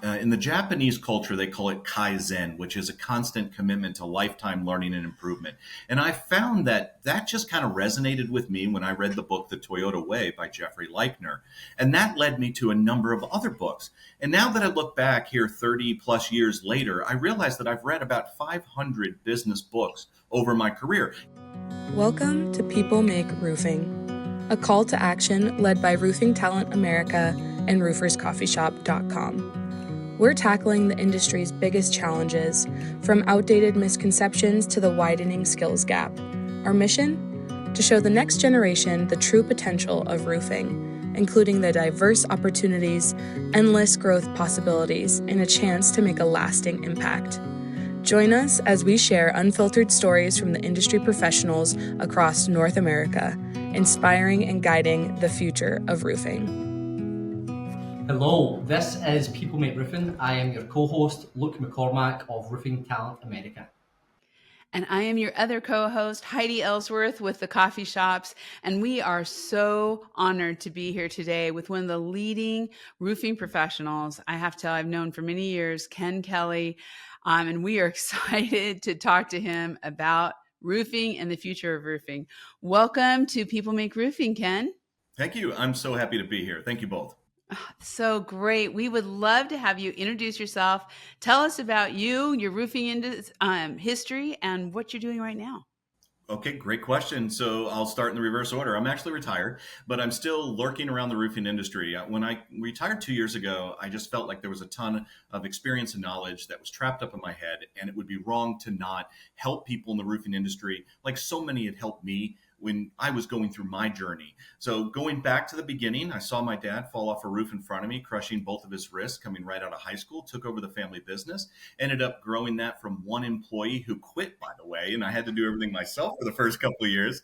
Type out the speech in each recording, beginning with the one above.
In the Japanese culture, they call it kaizen, which is a constant commitment to lifetime learning and improvement. And I found that just kind of resonated with me when I read the book, The Toyota Way by Jeffrey Leichner. And that led me to a number of other books. And now that I look back here 30 plus years later, I realize that I've read about 500 business books over my career. Welcome to People Make Roofing, a call to action led by Roofing Talent America and RoofersCoffeeShop.com. We're tackling the industry's biggest challenges, from outdated misconceptions to the widening skills gap. Our mission? To show the next generation the true potential of roofing, including the diverse opportunities, endless growth possibilities, and a chance to make a lasting impact. Join us as we share unfiltered stories from the industry professionals across North America, inspiring and guiding the future of roofing. Hello, this is People Make Roofing. I am your co-host, Luke McCormack of Roofing Talent America. And I am your other co-host, Heidi Ellsworth with the Coffee Shops. And we are so honored to be here today with one of the leading roofing professionals. I have to tell, I've known for many years, Ken Kelly. And we are excited to talk to him about roofing and the future of roofing. Welcome to People Make Roofing, Ken. Thank you. I'm so happy to be here. Thank you both. So great. We would love to have you introduce yourself. Tell us about you, your roofing history, and what you're doing right now. Okay, great question. So I'll start in the reverse order. I'm actually retired, but I'm still lurking around the roofing industry. When I retired 2 years ago, I just felt like there was a ton of experience and knowledge that was trapped up in my head, and it would be wrong to not help people in the roofing industry like so many had helped me when I was going through my journey. So going back to the beginning, I saw my dad fall off a roof in front of me, crushing both of his wrists coming right out of high school, took over the family business, ended up growing that from one employee who quit, by the way, and I had to do everything myself for the first couple of years,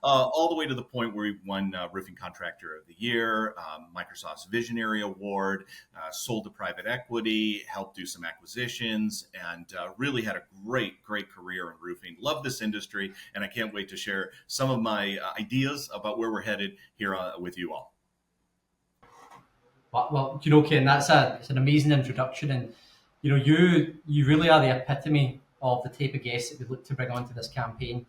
all the way to the point where we won Roofing Contractor of the Year, Microsoft's Visionary Award, sold to private equity, helped do some acquisitions, and really had a great career in roofing. Love this industry, and I can't wait to share some of my ideas about where we're headed here with you all. Well, Ken, it's an amazing introduction, and you really are the epitome of the type of guest that we look to bring onto this campaign.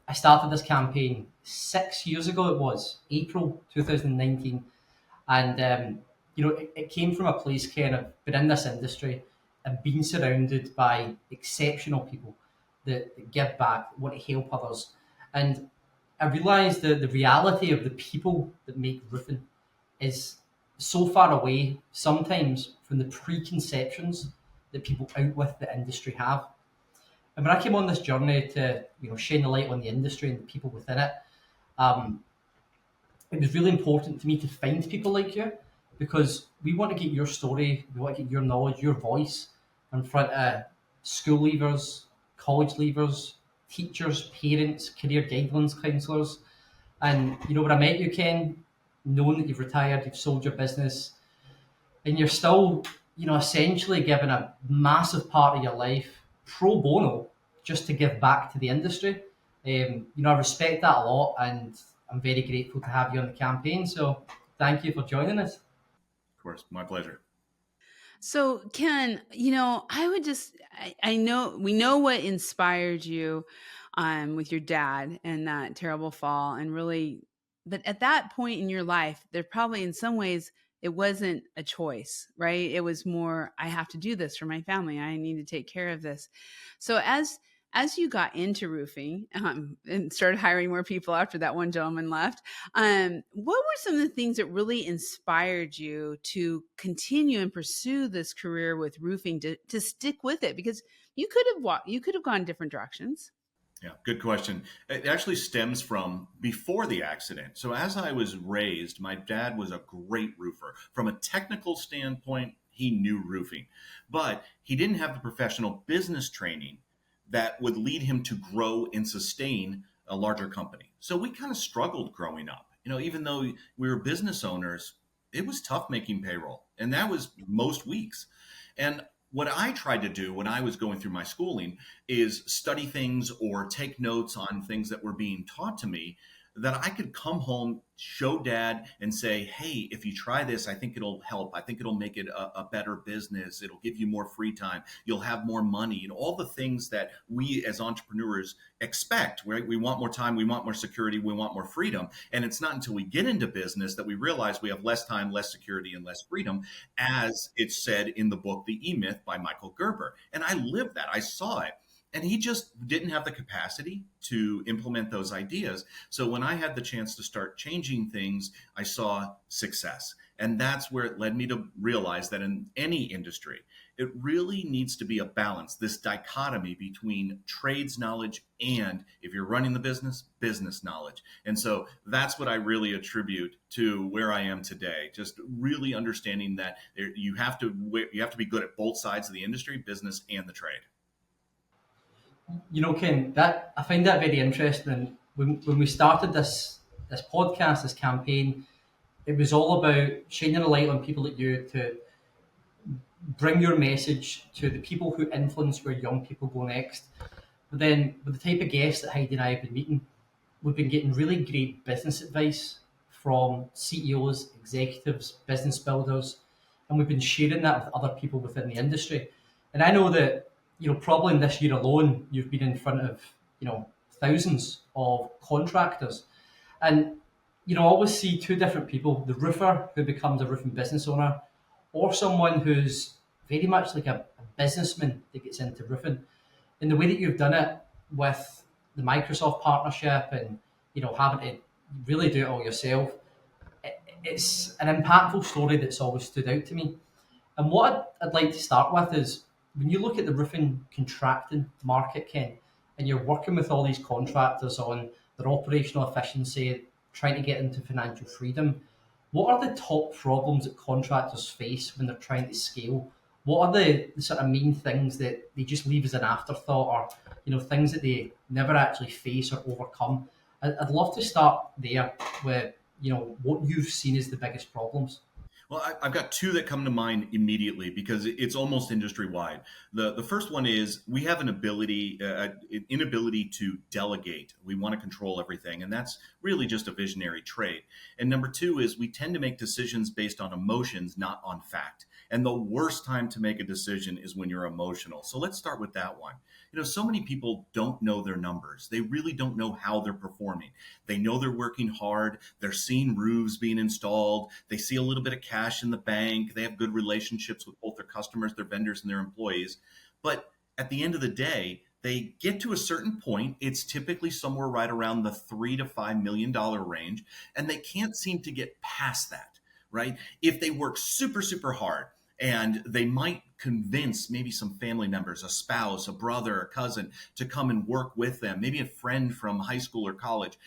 I started this campaign 6 years ago. It was April 2019, and it came from a place, Ken, of being in this industry and being surrounded by exceptional people that give back, want to help others. And I realised that the reality of the people that make roofing is so far away sometimes from the preconceptions that people out with the industry have. And when I came on this journey to shine the light on the industry and the people within it, it was really important to me to find people like you, because we want to get your story, we want to get your knowledge, your voice in front of school leavers, college leavers, teachers, parents, career guidelines counsellors. And when I met you, Ken, knowing that you've retired, you've sold your business, and you're still essentially giving a massive part of your life pro bono just to give back to the industry. I respect that a lot, and I'm very grateful to have you on the campaign. So thank you for joining us. Of course, my pleasure. So Ken, I know we know what inspired you with your dad and that terrible fall, and really, but at that point in your life, there probably in some ways it wasn't a choice, right? It was more, I have to do this for my family. I need to take care of this. So as you got into roofing and started hiring more people after that one gentleman left, what were some of the things that really inspired you to continue and pursue this career with roofing, to stick with it? Because you could have gone different directions. Yeah, good question. It actually stems from before the accident. So as I was raised, my dad was a great roofer. From a technical standpoint, he knew roofing, but he didn't have the professional business training that would lead him to grow and sustain a larger company. So we kind of struggled growing up. Even though we were business owners, it was tough making payroll, and that was most weeks. And what I tried to do when I was going through my schooling is study things or take notes on things that were being taught to me that I could come home, show dad, and say, hey, if you try this, I think it'll help. I think it'll make it a better business. It'll give you more free time. You'll have more money, and all the things that we as entrepreneurs expect, right? We want more time, we want more security, we want more freedom. And it's not until we get into business that we realize we have less time, less security, and less freedom, as it's said in the book, The E-Myth by Michael Gerber. And I lived that, I saw it. And he just didn't have the capacity to implement those ideas. So when I had the chance to start changing things, I saw success. And that's where it led me to realize that in any industry, it really needs to be a balance, this dichotomy between trades knowledge and, if you're running the business, business knowledge. And so that's what I really attribute to where I am today. Just really understanding that you have to be good at both sides of the industry, business and the trade. Ken, that I find that very interesting. When we started this podcast, this campaign, it was all about shining a light on people like you to bring your message to the people who influence where young people go next. But then, with the type of guests that Heidi and I have been meeting, we've been getting really great business advice from CEOs, executives, business builders, and we've been sharing that with other people within the industry. And I know that probably in this year alone, you've been in front of, thousands of contractors. And, I always see two different people, the roofer who becomes a roofing business owner, or someone who's very much like a businessman that gets into roofing. In the way that you've done it with the Microsoft partnership and, having to really do it all yourself, it's an impactful story that's always stood out to me. And what I'd like to start with is, when you look at the roofing contracting market, Ken, and you're working with all these contractors on their operational efficiency, trying to get into financial freedom, what are the top problems that contractors face when they're trying to scale? What are the sort of main things that they just leave as an afterthought, or things that they never actually face or overcome? I'd love to start there with what you've seen as the biggest problems. Well, I've got two that come to mind immediately because it's almost industry wide. The first one is we have an inability to delegate. We want to control everything, and that's really just a visionary trait. And number two is we tend to make decisions based on emotions, not on fact. And the worst time to make a decision is when you're emotional. So let's start with that one. So many people don't know their numbers. They really don't know how they're performing. They know they're working hard. They're seeing roofs being installed. They see a little bit of cash in the bank. They have good relationships with both their customers, their vendors, and their employees. But at the end of the day, they get to a certain point. It's typically somewhere right around the $3 to $5 million range, and they can't seem to get past that, right? If they work super, super hard, and they might convince maybe some family members, a spouse, a brother, a cousin, to come and work with them, maybe a friend from high school or college.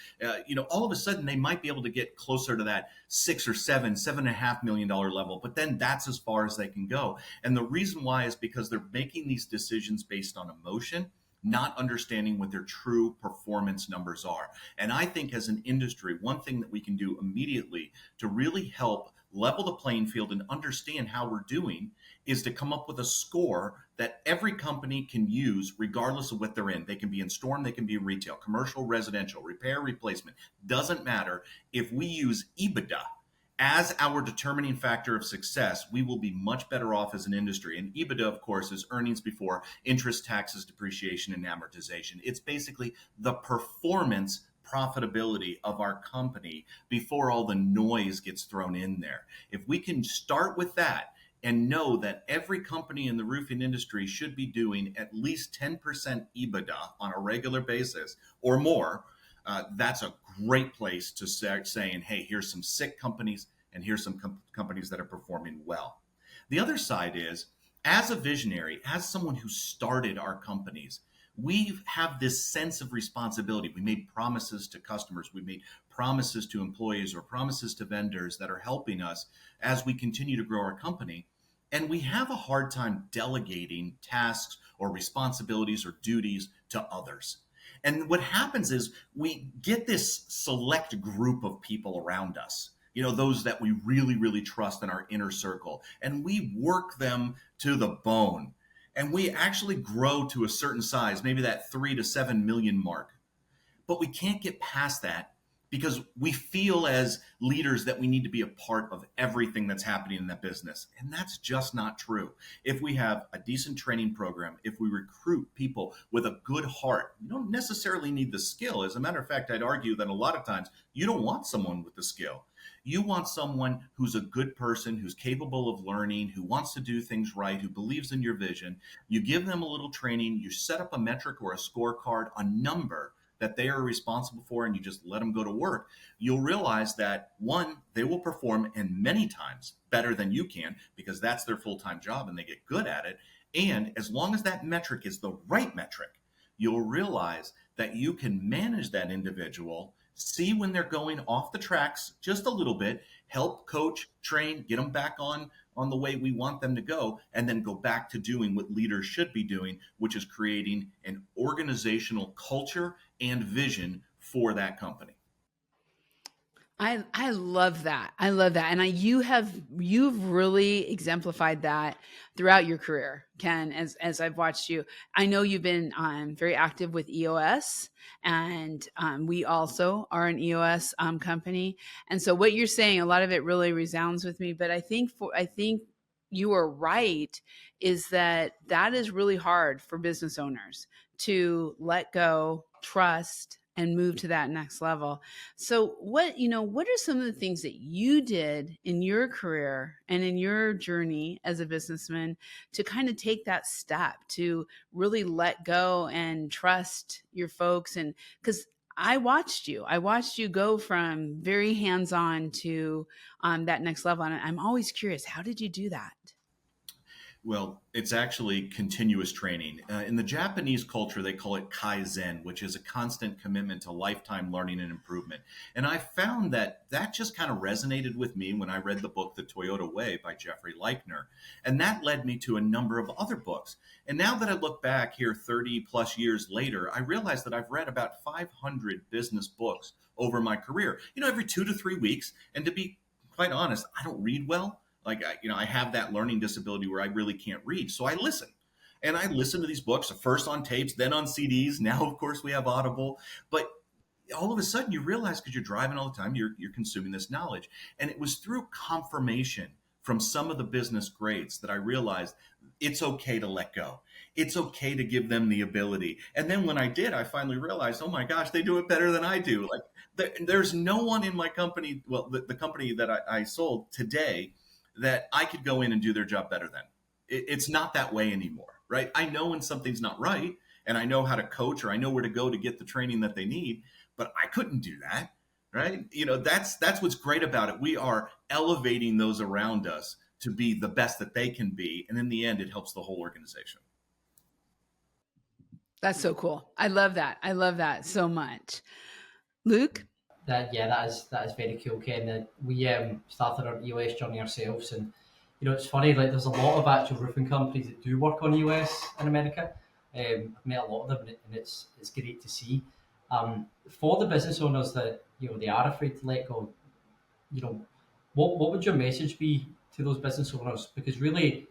All of a sudden they might be able to get closer to that $6 or $7.5 million level, but then that's as far as they can go. And the reason why is because they're making these decisions based on emotion, not understanding what their true performance numbers are. And I think as an industry, one thing that we can do immediately to really help level the playing field and understand how we're doing is to come up with a score that every company can use regardless of what they're in. They can be in storm, they can be retail, commercial, residential, repair, replacement. Doesn't matter. If we use EBITDA as our determining factor of success, we will be much better off as an industry. And EBITDA, of course, is earnings before interest, taxes, depreciation, and amortization. It's basically the performance profitability of our company before all the noise gets thrown in there. If we can start with that and know that every company in the roofing industry should be doing at least 10% EBITDA on a regular basis or more, that's a great place to start saying, hey, here's some sick companies and here's some companies that are performing well. The other side is, as a visionary, as someone who started our companies, we have this sense of responsibility. We made promises to customers. We made promises to employees or promises to vendors that are helping us as we continue to grow our company. And we have a hard time delegating tasks or responsibilities or duties to others. And what happens is we get this select group of people around us, those that we really, really trust in our inner circle, and we work them to the bone. And we actually grow to a certain size, maybe that 3 to 7 million mark. But we can't get past that because we feel as leaders that we need to be a part of everything that's happening in that business. And that's just not true. If we have a decent training program, if we recruit people with a good heart, you don't necessarily need the skill. As a matter of fact, I'd argue that a lot of times you don't want someone with the skill. You want someone who's a good person, who's capable of learning, who wants to do things right, who believes in your vision. You give them a little training, you set up a metric or a scorecard, a number that they are responsible for, and you just let them go to work. You'll realize that, one, they will perform, and many times better than you can, because that's their full-time job and they get good at it. And as long as that metric is the right metric, you'll realize that you can manage that individual, see when they're going off the tracks just a little bit, help coach, train, get them back on the way we want them to go, and then go back to doing what leaders should be doing, which is creating an organizational culture and vision for that company. I love that. I love that. And you've really exemplified that throughout your career, Ken, as I've watched you. I know you've been very active with EOS, and we also are an EOS company. And so what you're saying, a lot of it really resounds with me, but I think you are right, is that is really hard for business owners to let go, trust, and move to that next level. So what are some of the things that you did in your career and in your journey as a businessman to kind of take that step to really let go and trust your folks? And because I watched you go from very hands-on to that next level. And I'm always curious, how did you do that? Well, it's actually continuous training. In the Japanese culture, they call it Kaizen, which is a constant commitment to lifetime learning and improvement. And I found that just kind of resonated with me when I read the book, The Toyota Way by Jeffrey Leichner. And that led me to a number of other books. And now that I look back here 30 plus years later, I realize that I've read about 500 business books over my career, every 2 to 3 weeks. And to be quite honest, I don't read well. I have that learning disability where I really can't read. So I listen. And I listen to these books, first on tapes, then on CDs. Now, of course, we have Audible. But all of a sudden you realize, because you're driving all the time, you're consuming this knowledge. And it was through confirmation from some of the business greats that I realized it's okay to let go. It's okay to give them the ability. And then when I did, I finally realized, oh my gosh, they do it better than I do. There's no one in my company, well, the company that I sold today, that I could go in and do their job better than. It's not that way anymore, right? I know when something's not right, and I know how to coach, or I know where to go to get the training that they need, but I couldn't do that, right? That's what's great about it. We are elevating those around us to be the best that they can be, and in the end, it helps the whole organization. That's so cool. I love that. I love that so much. Luke? That is very cool, Ken. That we started our EOS journey ourselves, and it's funny. There's a lot of actual roofing companies that do work on EOS in America. I've met a lot of them, and it's great to see. For the business owners that they are afraid to let go, what would your message be to those business owners? Because really,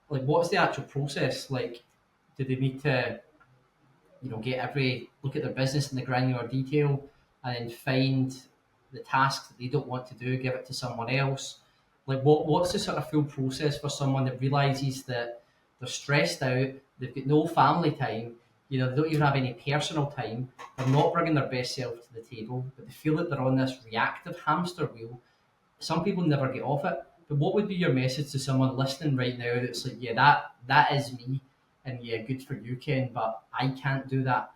what's the actual process like? Do they need to look at their business in the granular detail, and then find the tasks that they don't want to do, give it to someone else? What's the sort of full process for someone that realizes that they're stressed out, they've got no family time, they don't even have any personal time, they're not bringing their best self to the table, but they feel that they're on this reactive hamster wheel. Some people never get off it. But what would be your message to someone listening right now that's like, yeah, that is me, and yeah, good for you, Ken, but I can't do that?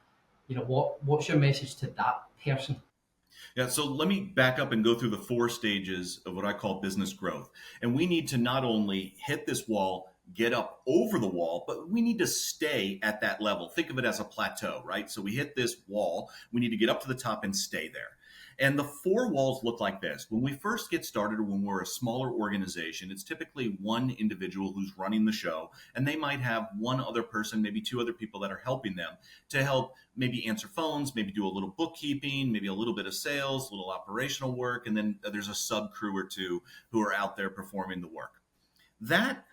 What's your message to that person? Yeah, so let me back up and go through the 4 stages of what I call business growth. And we need to not only hit this wall, get up over the wall, but we need to stay at that level. Think of it as a plateau, right? So we hit this wall, we need to get up to the top and stay there. And the 4 walls look like this. When we first get started, or when we're a smaller organization, it's typically one individual who's running the show, and they might have one other person, maybe 2 other people that are helping them to help maybe answer phones, maybe do a little bookkeeping, maybe a little bit of sales, a little operational work, and then there's a sub crew or 2 who are out there performing the work. That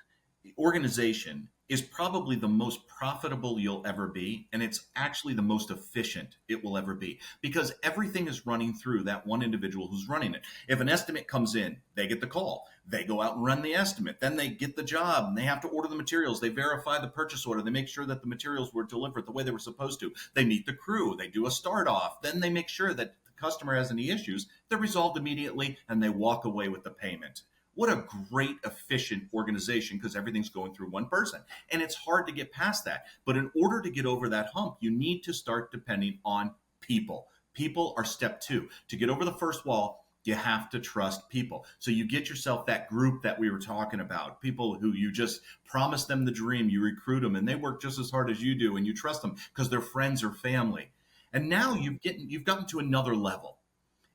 organization is probably the most profitable you'll ever be. And it's actually the most efficient it will ever be because everything is running through that one individual who's running it. If an estimate comes in, they get the call. They go out and run the estimate. Then they get the job and they have to order the materials. They verify the purchase order. They make sure that the materials were delivered the way they were supposed to. They meet the crew. They do a start off. Then they make sure that the customer has any issues. They're resolved immediately and they walk away with the payment. What a great, efficient organization because everything's going through one person. And it's hard to get past that. But in order to get over that hump, you need to start depending on people. People are step two. To get over the first wall, you have to trust people. So you get yourself that group that we were talking about, people who you just promise them the dream, you recruit them, and they work just as hard as you do, and you trust them because they're friends or family. And now you've gotten to another level.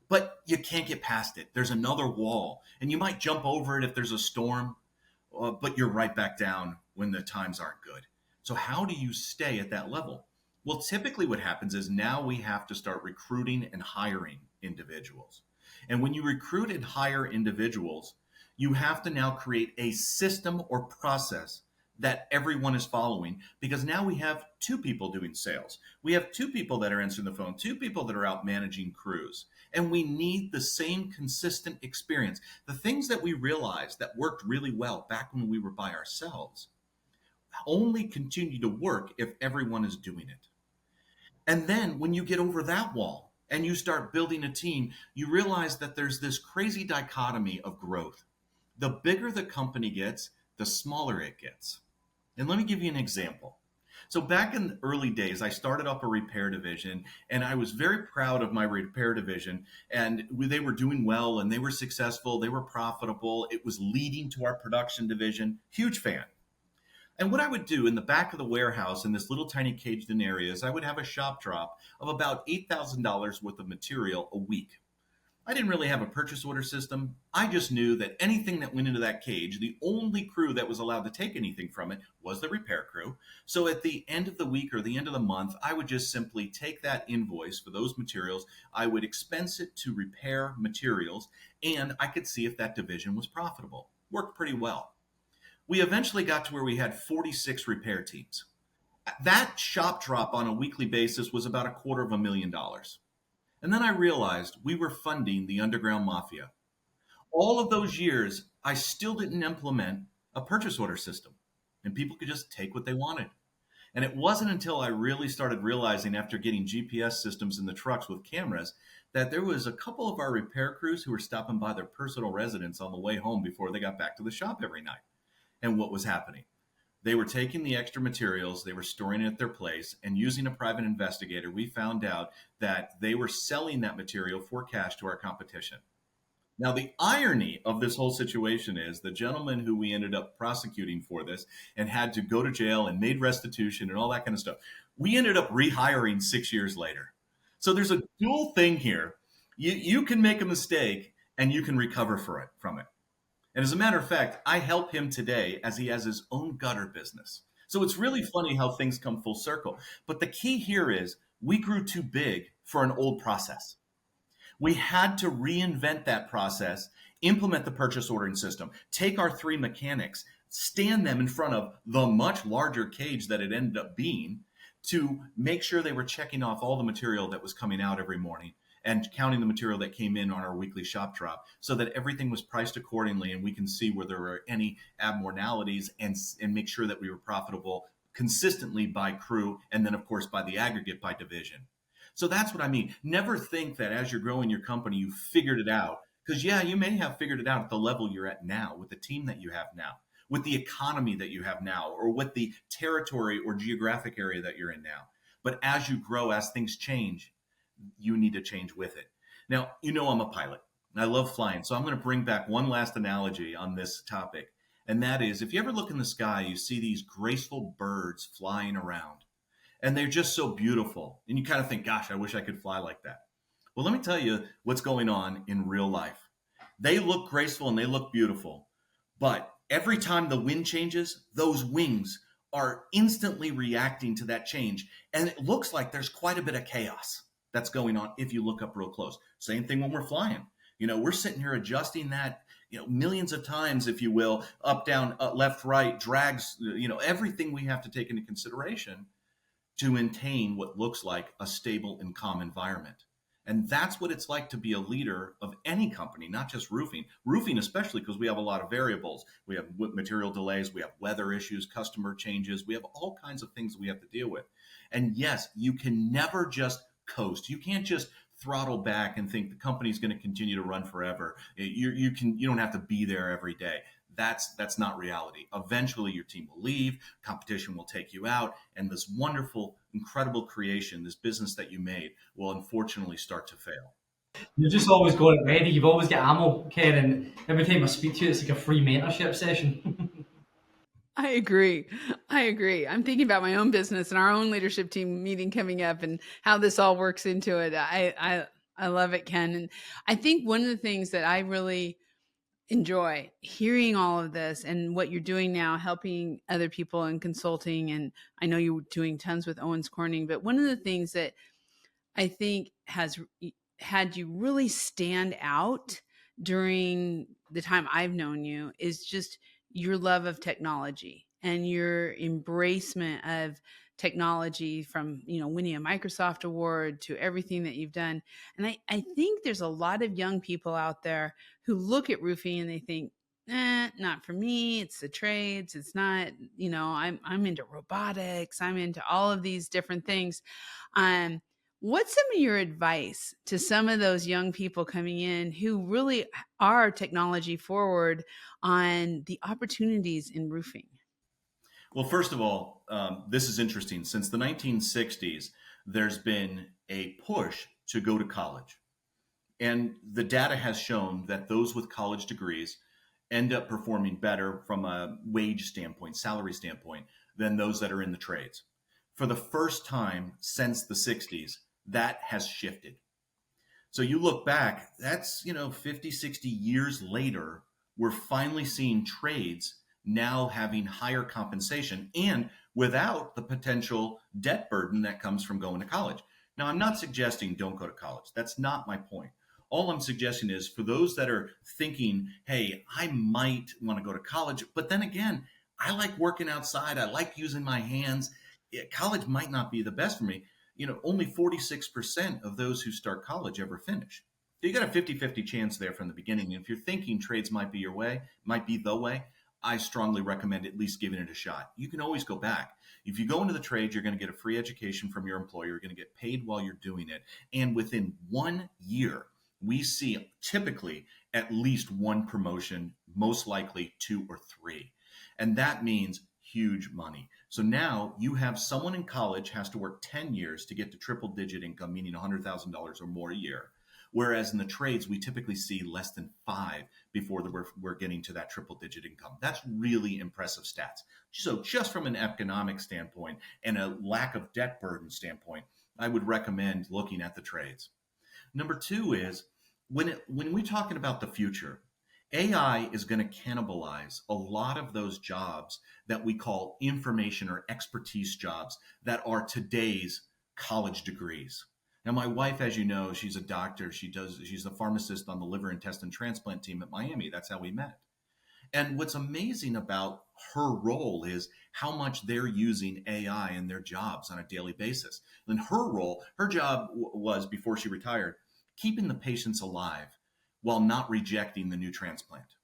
But you can't get past it. There's another wall, and you might jump over it if there's a storm, but you're right back down when the times aren't good. So how do you stay at that level? Well, typically what happens is now we have to start recruiting and hiring individuals. And when you recruit and hire individuals, you have to now create a system or process that everyone is following because now we have two people doing sales. We have two people that are answering the phone, two people that are out managing crews. And we need the same consistent experience. The things that we realized that worked really well back when we were by ourselves only continue to work if everyone is doing it. And then when you get over that wall and you start building a team, you realize that there's this crazy dichotomy of growth. The bigger the company gets, the smaller it gets. And let me give you an example. So back in the early days, I started up a repair division, and I was very proud of my repair division. And they were doing well, and they were successful. They were profitable. It was leading to our production division. Huge fan. And what I would do in the back of the warehouse in this little tiny caged-in area is I would have a shop drop of about $8,000 worth of material a week. I didn't really have a purchase order system. I just knew that anything that went into that cage, the only crew that was allowed to take anything from it was the repair crew. So at the end of the week or the end of the month, I would just simply take that invoice for those materials. I would expense it to repair materials, and I could see if that division was profitable. Worked pretty well. We eventually got to where we had 46 repair teams. That shop drop on a weekly basis was about $250,000. And then I realized we were funding the underground mafia. All of those years, I still didn't implement a purchase order system, and people could just take what they wanted. And it wasn't until I really started realizing after getting GPS systems in the trucks with cameras that there was a couple of our repair crews who were stopping by their personal residence on the way home before they got back to the shop every night. And what was happening? They were taking the extra materials, they were storing it at their place, and using a private investigator, we found out that they were selling that material for cash to our competition. Now, the irony of this whole situation is the gentleman who we ended up prosecuting for this and had to go to jail and made restitution and all that kind of stuff, we ended up rehiring 6 years later. So there's a dual thing here. You can make a mistake and you can recover from it. And as a matter of fact, I help him today as he has his own gutter business. So it's really funny how things come full circle. But the key here is we grew too big for an old process. We had to reinvent that process, implement the purchase ordering system, take our 3 mechanics, stand them in front of the much larger cage that it ended up being to make sure they were checking off all the material that was coming out every morning and counting the material that came in on our weekly shop drop so that everything was priced accordingly and we can see where there were any abnormalities and make sure that we were profitable consistently by crew and then, of course, by the aggregate by division. So that's what I mean. Never think that as you're growing your company, you figured it out. Because, yeah, you may have figured it out at the level you're at now, with the team that you have now, with the economy that you have now, or with the territory or geographic area that you're in now. But as you grow, as things change, you need to change with it. Now, you know I'm a pilot and I love flying. So I'm going to bring back one last analogy on this topic. And that is, if you ever look in the sky, you see these graceful birds flying around and they're just so beautiful. And you kind of think, gosh, I wish I could fly like that. Well, let me tell you what's going on in real life. They look graceful and they look beautiful, but every time the wind changes, those wings are instantly reacting to that change. And it looks like there's quite a bit of chaos that's going on if you look up real close. Same thing when we're flying. You know, we're sitting here adjusting that millions of times, if you will, up, down, left, right, drags, everything we have to take into consideration to maintain what looks like a stable and calm environment. And that's what it's like to be a leader of any company, not just roofing. Roofing, especially because we have a lot of variables. We have material delays, we have weather issues, customer changes, we have all kinds of things we have to deal with. And yes, you can never just coast. You can't just throttle back and think the company's going to continue to run forever. You don't have to be there every day. That's not reality. Eventually your team will leave, competition will take you out, and this wonderful, incredible creation, this business that you made, will unfortunately start to fail. You're just always going ready. You've always got ammo, Ken, and every time I speak to you, it's like a free mentorship session. I agree. I agree. I'm thinking about my own business and our own leadership team meeting coming up and how this all works into it. I love it, Ken. And I think one of the things that I really enjoy hearing all of this and what you're doing now, helping other people and consulting. And I know you're doing tons with Owens Corning, but one of the things that I think has had you really stand out during the time I've known you is just your love of technology and your embracement of technology, from winning a Microsoft award to everything that you've done. And I think there's a lot of young people out there who look at roofing and they think, not for me. It's the trades. It's not, I'm into robotics. I'm into all of these different things. What's some of your advice to some of those young people coming in who really are technology forward on the opportunities in roofing? Well, first of all, this is interesting. Since the 1960s, there's been a push to go to college. And the data has shown that those with college degrees end up performing better from a wage standpoint, salary standpoint, than those that are in the trades. For the first time since the 60s, that has shifted. So you look back, that's, 50, 60 years later, we're finally seeing trades now having higher compensation and without the potential debt burden that comes from going to college. Now, I'm not suggesting don't go to college. That's not my point. All I'm suggesting is for those that are thinking, hey, I might want to go to college, but then again, I like working outside. I like using my hands. College might not be the best for me. Only 46% of those who start college ever finish. So you got a 50-50 chance there from the beginning. And if you're thinking trades might be your way, might be the way, I strongly recommend at least giving it a shot. You can always go back. If you go into the trade, you're going to get a free education from your employer. You're going to get paid while you're doing it. And within 1 year, we see typically at least one promotion, most likely 2 or 3. And that means huge money. So now you have someone in college has to work 10 years to get to triple digit income, meaning $100,000 or more a year. Whereas in the trades, we typically see less than 5 before we're getting to that triple digit income. That's really impressive stats. So just from an economic standpoint and a lack of debt burden standpoint, I would recommend looking at the trades. Number 2 is when we're talking about the future, AI is going to cannibalize a lot of those jobs that we call information or expertise jobs that are today's college degrees. Now, my wife, as you know, she's a doctor. She's a pharmacist on the liver intestine transplant team at Miami. That's how we met. And what's amazing about her role is how much they're using AI in their jobs on a daily basis. And her job was, before she retired, keeping the patients alive while not rejecting the new transplant,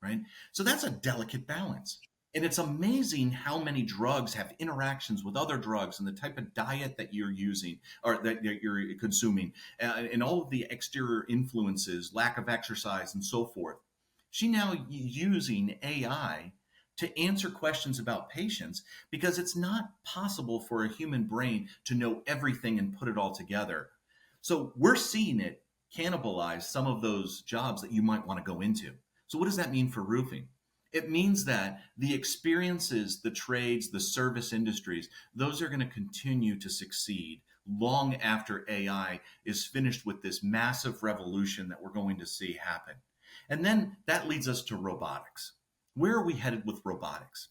right? So that's a delicate balance. And it's amazing how many drugs have interactions with other drugs and the type of diet that you're using or that you're consuming and all of the exterior influences, lack of exercise and so forth. She now using AI to answer questions about patients because it's not possible for a human brain to know everything and put it all together. So we're seeing it cannibalize some of those jobs that you might want to go into. So what does that mean for roofing? It means that the experiences, the trades, the service industries, those are going to continue to succeed long after AI is finished with this massive revolution that we're going to see happen. And then that leads us to robotics. Where are we headed with robotics?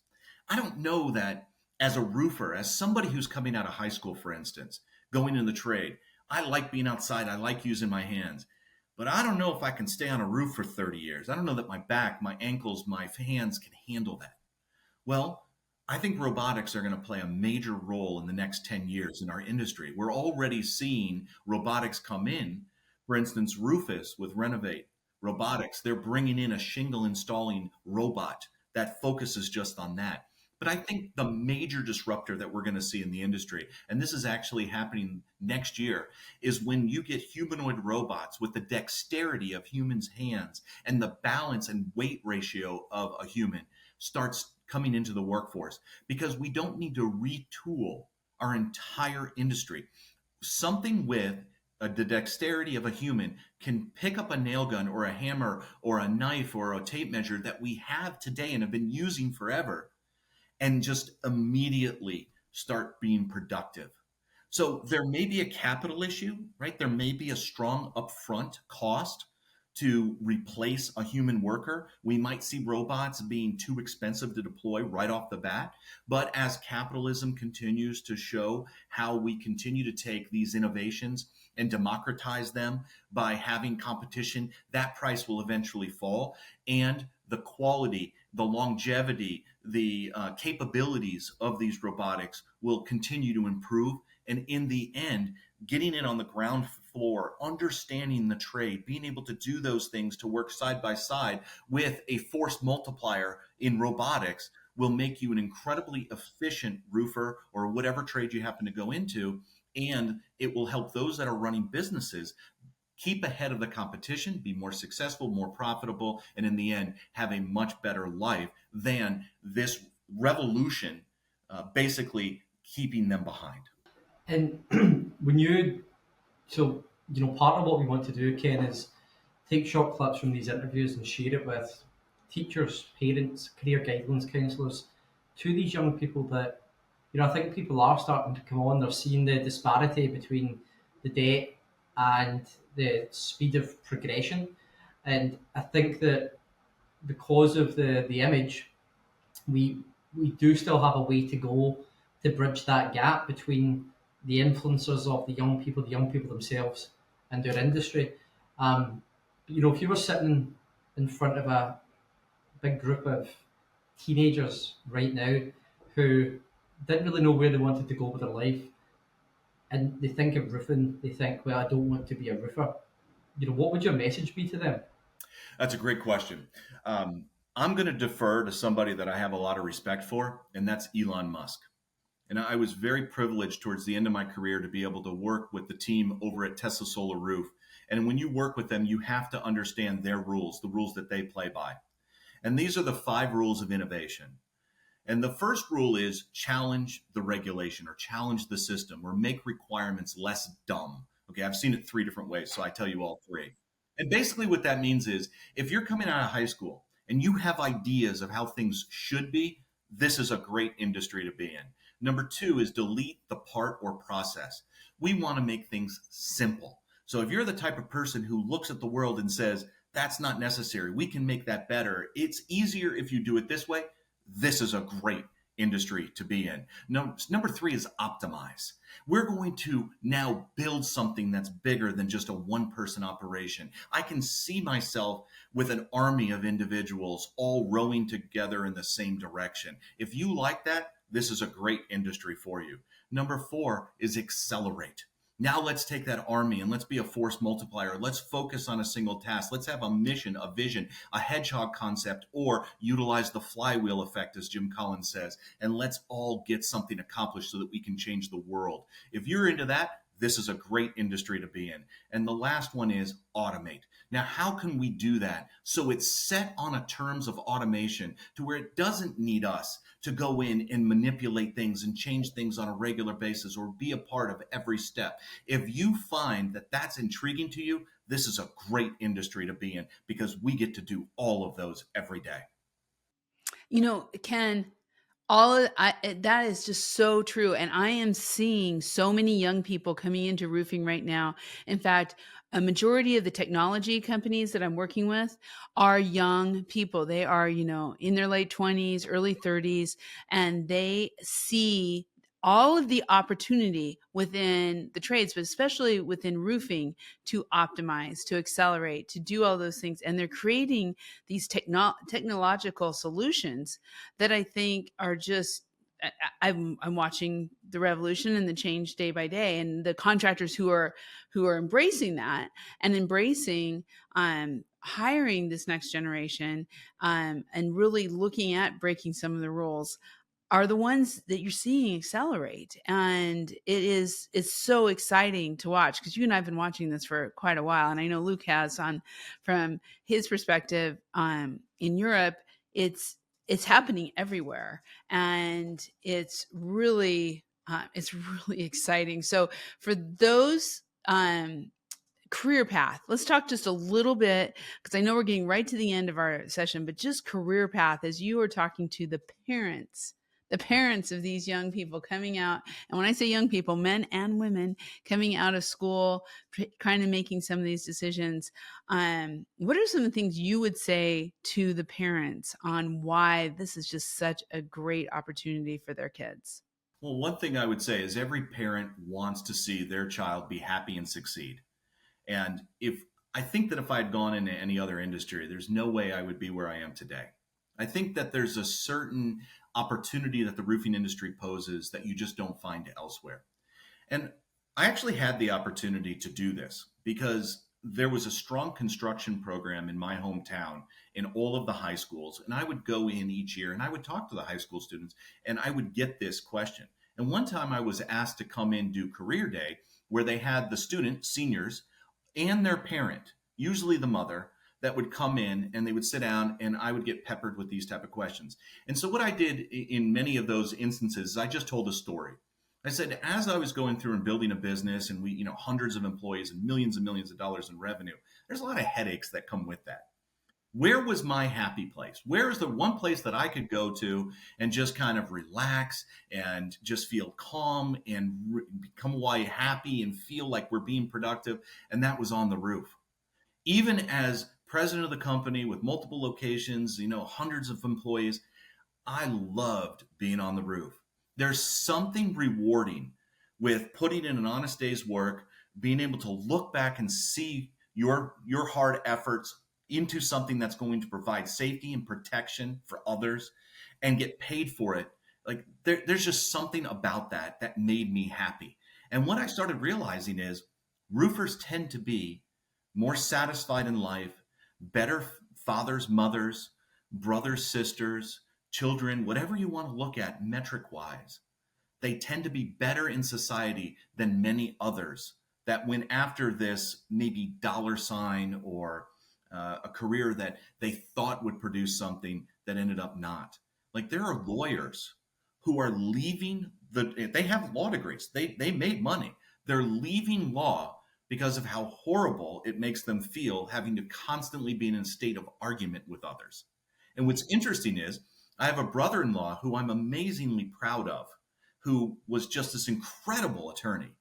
I don't know that as a roofer, as somebody who's coming out of high school, for instance, going in the trade, I like being outside. I like using my hands. but I don't know if I can stay on a roof for 30 years. I don't know that my back, my ankles, my hands can handle that. Well, I think robotics are going to play a major role in the next 10 years in our industry. We're already seeing robotics come in. For instance, Rufus with Renovate Robotics, they're bringing in a shingle installing robot that focuses just on that. But I think the major disruptor that we're going to see in the industry, and this is actually happening next year, is when you get humanoid robots with the dexterity of humans' hands and the balance and weight ratio of a human starts coming into the workforce, because we don't need to retool our entire industry. Something with the dexterity of a human can pick up a nail gun or a hammer or a knife or a tape measure that we have today and have been using forever, and just immediately start being productive. So there may be a capital issue, right? There may be a strong upfront cost to replace a human worker. We might see robots being too expensive to deploy right off the bat. But as capitalism continues to show how we continue to take these innovations and democratize them by having competition, that price will eventually fall. And the quality, the longevity, the capabilities of these robotics will continue to improve. And in the end, getting it on the ground floor, understanding the trade, being able to do those things to work side by side with a force multiplier in robotics will make you an incredibly efficient roofer or whatever trade you happen to go into. And it will help those that are running businesses keep ahead of the competition, be more successful, more profitable, and in the end, have a much better life than this revolution basically keeping them behind. And when you, so, part of what we want to do, Ken, is take short clips from these interviews and share it with teachers, parents, career guidance counsellors, to these young people that, I think people are starting to come on. They're seeing the disparity between the debt and the speed of progression. And I think that because of the image, we do still have a way to go to bridge that gap between the influencers of the young people themselves, and their industry. If you were sitting in front of a big group of teenagers right now who didn't really know where they wanted to go with their life, and they think of roofing, they think, well, I don't want to be a roofer. What would your message be to them? That's a great question. I'm going to defer to somebody that I have a lot of respect for, and that's Elon Musk. And I was very privileged towards the end of my career to be able to work with the team over at Tesla Solar Roof. And when you work with them, you have to understand their rules, the rules that they play by. And these are the 5 rules of innovation. And the first rule is challenge the regulation or challenge the system or make requirements less dumb. Okay, I've seen it 3 different ways, so I tell you all 3. And basically what that means is if you're coming out of high school and you have ideas of how things should be, this is a great industry to be in. Number 2 is delete the part or process. We want to make things simple. So if you're the type of person who looks at the world and says, that's not necessary, we can make that better, it's easier if you do it this way, this is a great industry to be in. Number 3 is optimize. We're going to now build something that's bigger than just a one-person operation. I can see myself with an army of individuals all rowing together in the same direction. If you like that, this is a great industry for you. Number 4 is accelerate. Now let's take that army and let's be a force multiplier. Let's focus on a single task. Let's have a mission, a vision, a hedgehog concept, or utilize the flywheel effect, as Jim Collins says, and let's all get something accomplished so that we can change the world. If you're into that, this is a great industry to be in. And the last one is automate. Now, how can we do that so it's set on a terms of automation to where it doesn't need us to go in and manipulate things and change things on a regular basis or be a part of every step? If you find that that's intriguing to you, this is a great industry to be in because we get to do all of those every day. Ken, that is just so true. And I am seeing so many young people coming into roofing right now. In fact, a majority of the technology companies that I'm working with are young people. They are, in their late 20s, early 30s, and they see all of the opportunity within the trades, but especially within roofing, to optimize, to accelerate, to do all those things. And they're creating these technological solutions that I think are just, I'm watching the revolution and the change day by day, and the contractors who are embracing that and embracing hiring this next generation, and really looking at breaking some of the rules, are the ones that you're seeing accelerate. And it's so exciting to watch, because you and I've been watching this for quite a while, and I know Luke has, on from his perspective. In Europe, it's happening everywhere, and it's really exciting. So for those career path, let's talk just a little bit, because I know we're getting right to the end of our session, but just career path, as you are talking to the parents of these young people coming out. And when I say young people, men and women coming out of school, kind of making some of these decisions, what are some of the things you would say to the parents on why this is just such a great opportunity for their kids? Well, one thing I would say is every parent wants to see their child be happy and succeed. And I think that if I had gone into any other industry, there's no way I would be where I am today. I think that there's a certain opportunity that the roofing industry poses that you just don't find elsewhere. And I actually had the opportunity to do this because there was a strong construction program in my hometown in all of the high schools. And I would go in each year and I would talk to the high school students, and I would get this question. And one time I was asked to come in, do career day, where they had the student, seniors, and their parent, usually the mother, that would come in, and they would sit down, and I would get peppered with these type of questions. And so what I did in many of those instances is I just told a story. I said, as I was going through and building a business, and we, hundreds of employees and millions of dollars in revenue, there's a lot of headaches that come with that. Where was my happy place? Where is the one place that I could go to and just kind of relax and just feel calm and become happy and feel like we're being productive? And that was on the roof. Even as president of the company with multiple locations, hundreds of employees, I loved being on the roof. There's something rewarding with putting in an honest day's work, being able to look back and see your hard efforts into something that's going to provide safety and protection for others and get paid for it. Like there's just something about that made me happy. And what I started realizing is roofers tend to be more satisfied in life, better fathers, mothers, brothers, sisters, children, whatever you want to look at metric wise. They tend to be better in society than many others that went after this maybe dollar sign or a career that they thought would produce something that ended up not. Like there are lawyers who are leaving they have law degrees. They made money. They're leaving law because of how horrible it makes them feel having to constantly be in a state of argument with others. And what's interesting is I have a brother-in-law who I'm amazingly proud of, who was just this incredible attorney.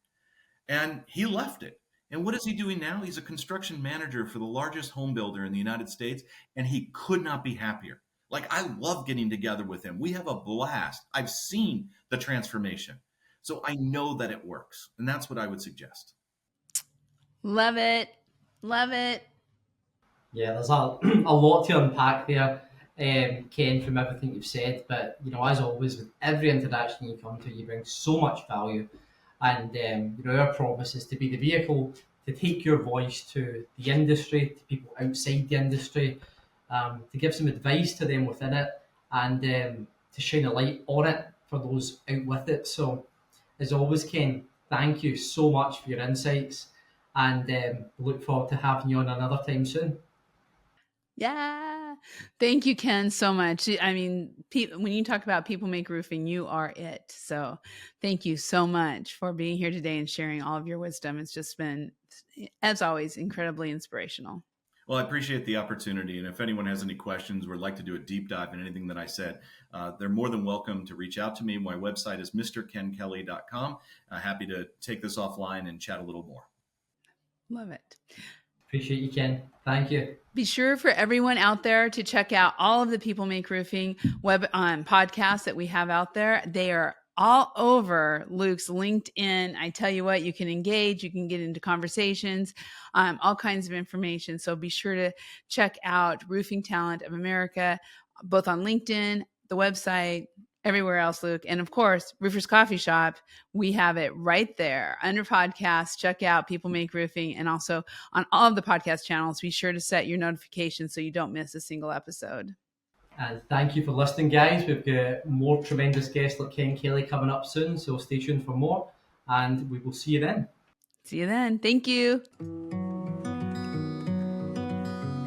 And he left it. And what is he doing now? He's a construction manager for the largest home builder in the United States, and he could not be happier. Like, I love getting together with him. We have a blast. I've seen the transformation. So I know that it works. And that's what I would suggest. Love it. Love it. Yeah, there's a lot to unpack there, Ken, from everything you've said. But, as always, with every interaction you come to, you bring so much value. And, our promise is to be the vehicle to take your voice to the industry, to people outside the industry, to give some advice to them within it, and to shine a light on it for those out with it. So, as always, Ken, thank you so much for your insights, and look forward to having you on another time soon. Yeah. Thank you, Ken, so much. I mean, when you talk about People Make Roofing, you are it. So thank you so much for being here today and sharing all of your wisdom. It's just been, as always, incredibly inspirational. Well, I appreciate the opportunity. And if anyone has any questions or would like to do a deep dive in anything that I said, they're more than welcome to reach out to me. My website is mrkenkelly.com. Happy to take this offline and chat a little more. Love it. Appreciate you, Ken. Thank you. Be sure for everyone out there to check out all of the People Make Roofing web podcasts that we have out there. They are all over Luke's LinkedIn. I tell you what, you can engage, you can get into conversations, all kinds of information. So be sure to check out Roofing Talent of America, both on LinkedIn, the website, everywhere else, Luke. And of course, Roofers Coffee Shop, we have it right there under podcasts. Check out People Make Roofing, and also on all of the podcast channels. Be sure to set your notifications so you don't miss a single episode. And thank you for listening, guys. We've got more tremendous guests like Ken Kelly coming up soon, so stay tuned for more, and we will see you then. See you then. Thank you.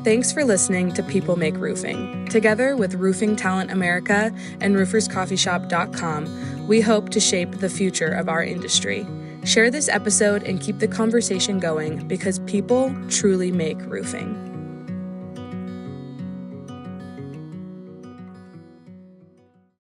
Thanks for listening to People Make Roofing. Together with Roofing Talent America and RoofersCoffeeShop.com, we hope to shape the future of our industry. Share this episode and keep the conversation going, because people truly make roofing.